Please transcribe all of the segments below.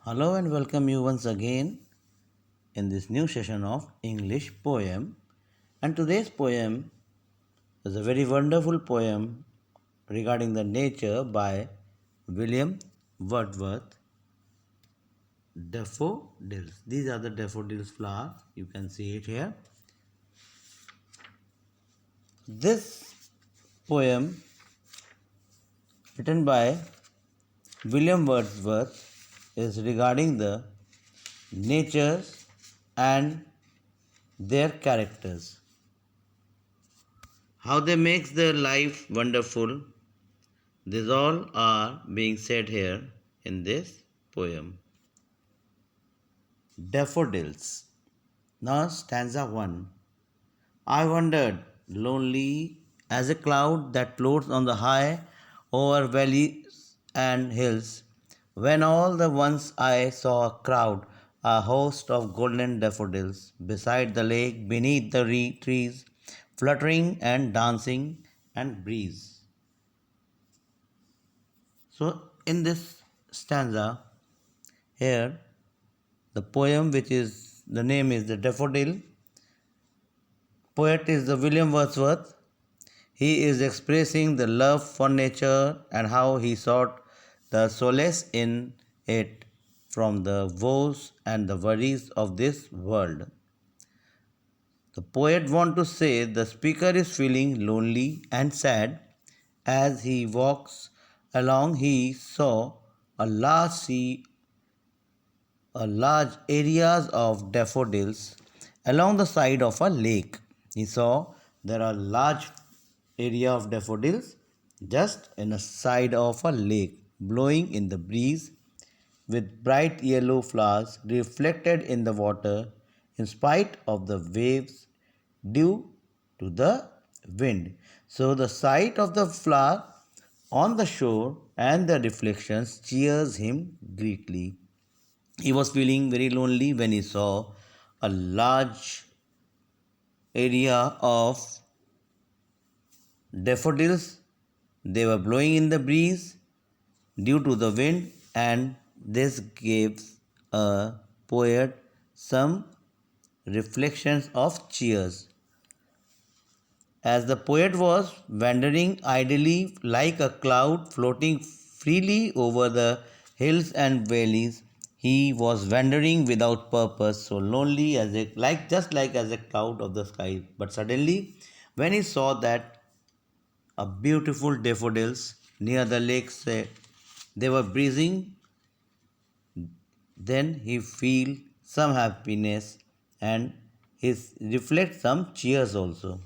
Hello and welcome you once again in this new session of English poem. And today's poem is a very wonderful poem regarding the nature by William Wordsworth. Daffodils. These are the daffodils flowers. You can see it here. This poem written by William Wordsworth is regarding the natures and their characters. How they makes their life wonderful. These all are being said here in this poem. Daffodils. Now stanza 1. I wandered, lonely as a cloud that floats on the high over valleys and hills, when all the once I saw a crowd, a host of golden daffodils, beside the lake, beneath the trees, fluttering and dancing and breeze. So, in this stanza, here, the poem which is the name is the Daffodil. Poet is the William Wordsworth. He is expressing the love for nature and how he sought the solace in it from the woes and the worries of this world. The poet wants to say the speaker is feeling lonely and sad. As he walks along, he saw a large areas of daffodils along the side of a lake. He saw there are large area of daffodils just in the side of a lake, blowing in the breeze with bright yellow flowers reflected in the water in spite of the waves due to the wind. So the sight of the flower on the shore and the reflections cheers him greatly. He was feeling very lonely when he saw a large area of daffodils. They were blowing in the breeze due to the wind, and this gives a poet some reflections of cheers. As the poet was wandering idly like a cloud floating freely over the hills and valleys, he was wandering without purpose, so lonely as a just like as a cloud of the sky. But suddenly, when he saw that a beautiful daffodils near the lake, they were breezing, then he feel some happiness and he reflect some cheers also.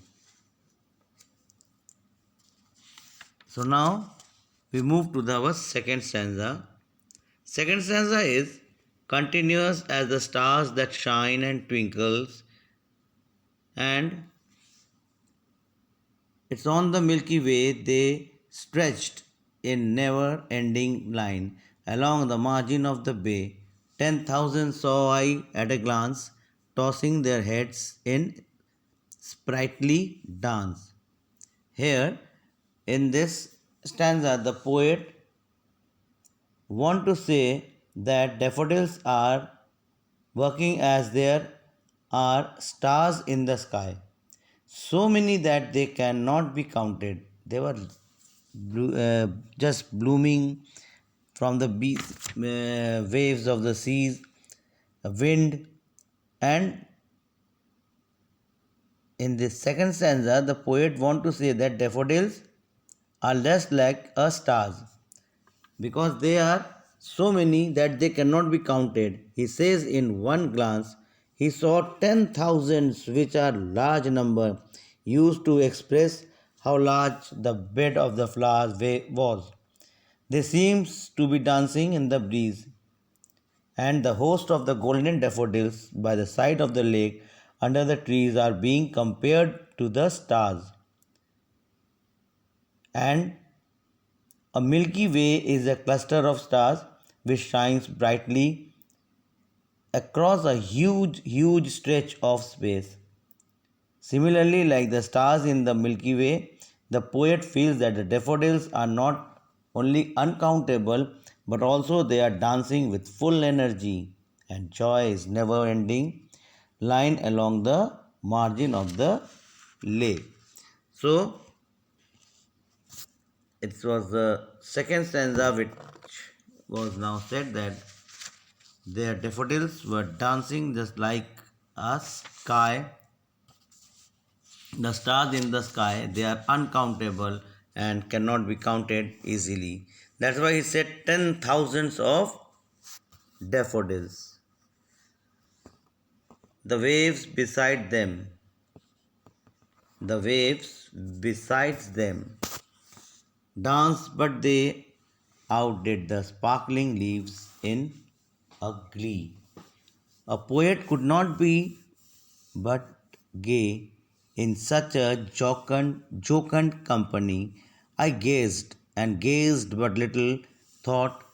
So now we move to our second stanza. Second stanza is continuous as the stars that shine and twinkles, and it's on the Milky Way they stretched in never ending line along the margin of the bay. 10,000 saw I at a glance, tossing their heads in sprightly dance. Here, in this stanza, the poet want to say that daffodils are working as there are stars in the sky, so many that they cannot be counted. They were just blooming from the waves of the seas, the wind, and in this second stanza, the poet want to say that daffodils are less like a stars because they are so many that they cannot be counted. He says in one glance he saw 10,000s, which are large number, used to express how large the bed of the flowers was. They seems to be dancing in the breeze, and the host of the golden daffodils by the side of the lake under the trees are being compared to the stars. And a Milky Way is a cluster of stars which shines brightly across a huge stretch of space. Similarly, like the stars in the Milky Way, the poet feels that the daffodils are not only uncountable but also they are dancing with full energy, and joy is never ending line along the margin of the lake. So it was the second stanza which was now said that their daffodils were dancing just like a sky. The stars in the sky, they are uncountable and cannot be counted easily. That's why he said 10,000s of daffodils. The waves beside them, the waves besides them dance, but they outdid the sparkling leaves in a glee. A poet could not be but gay in such a jocund company. I gazed and gazed, but little thought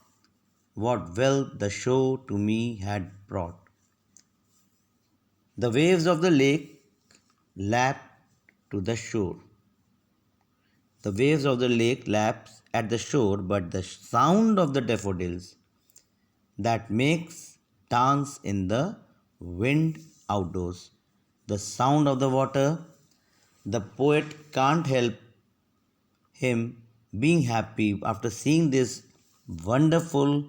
what wealth the show to me had brought. The waves of the lake lapped to the shore. The waves of the lake laps at the shore, but the sound of the daffodils that makes dance in the wind outdoors. The sound of the water, the poet can't help him being happy after seeing this wonderful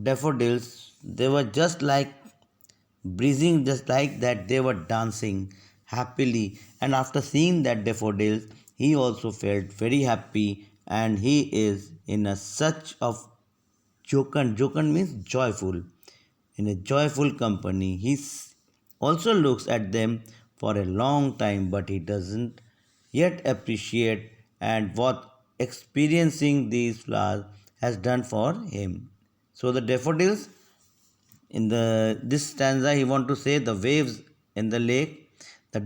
daffodils. They were just like breezing, just like that they were dancing happily, and after seeing that daffodils he also felt very happy, and he is in a such of jocund means joyful, in a joyful company. Also looks at them for a long time, but he doesn't yet appreciate and what experiencing these flowers has done for him. So the daffodils in the this stanza, he want to say the waves in the lake. The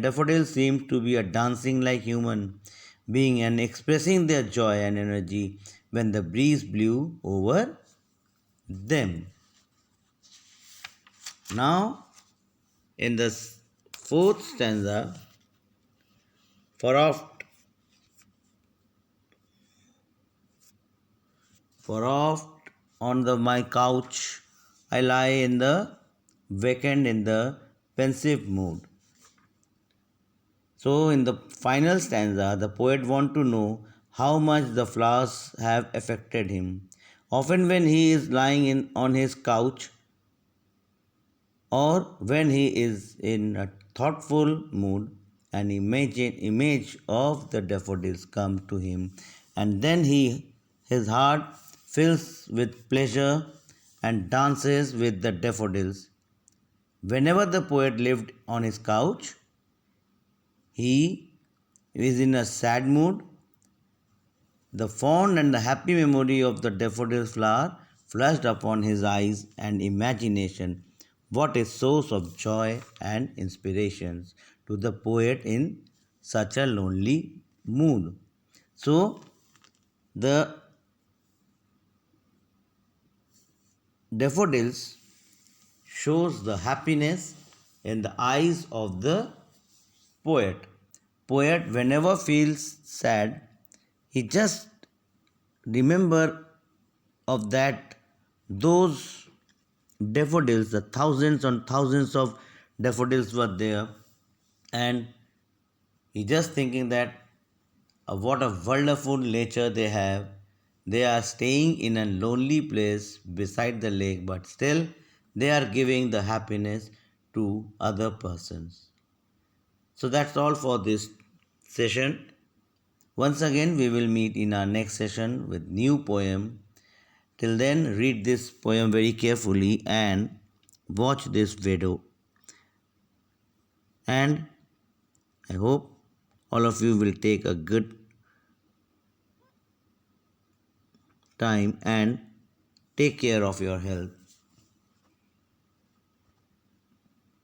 daffodil seems to be a dancing like human being and expressing their joy and energy when the breeze blew over them. Now, in the fourth stanza, for oft, for oft on my couch, I lie in the vacant in the pensive mood. So, in the final stanza, the poet want to know how much the flowers have affected him. Often, when he is lying on his couch, or when he is in a thoughtful mood, an image of the daffodils come to him, and then his heart fills with pleasure and dances with the daffodils. Whenever the poet lived on his couch, he is in a sad mood. The fond and the happy memory of the daffodil flower flashed upon his eyes and imagination. What a source of joy and inspiration to the poet in such a lonely mood. So, the daffodils shows the happiness in the eyes of the poet. Poet, whenever feels sad, he just remember of that those daffodils, the thousands and thousands of daffodils were there, and he just thinking that what a wonderful nature they have. They are staying in a lonely place beside the lake, but still they are giving the happiness to other persons. So that's all for this session. Once again, we will meet in our next session with new poem. Till then, read this poem very carefully and watch this video. And I hope all of you will take a good time and take care of your health.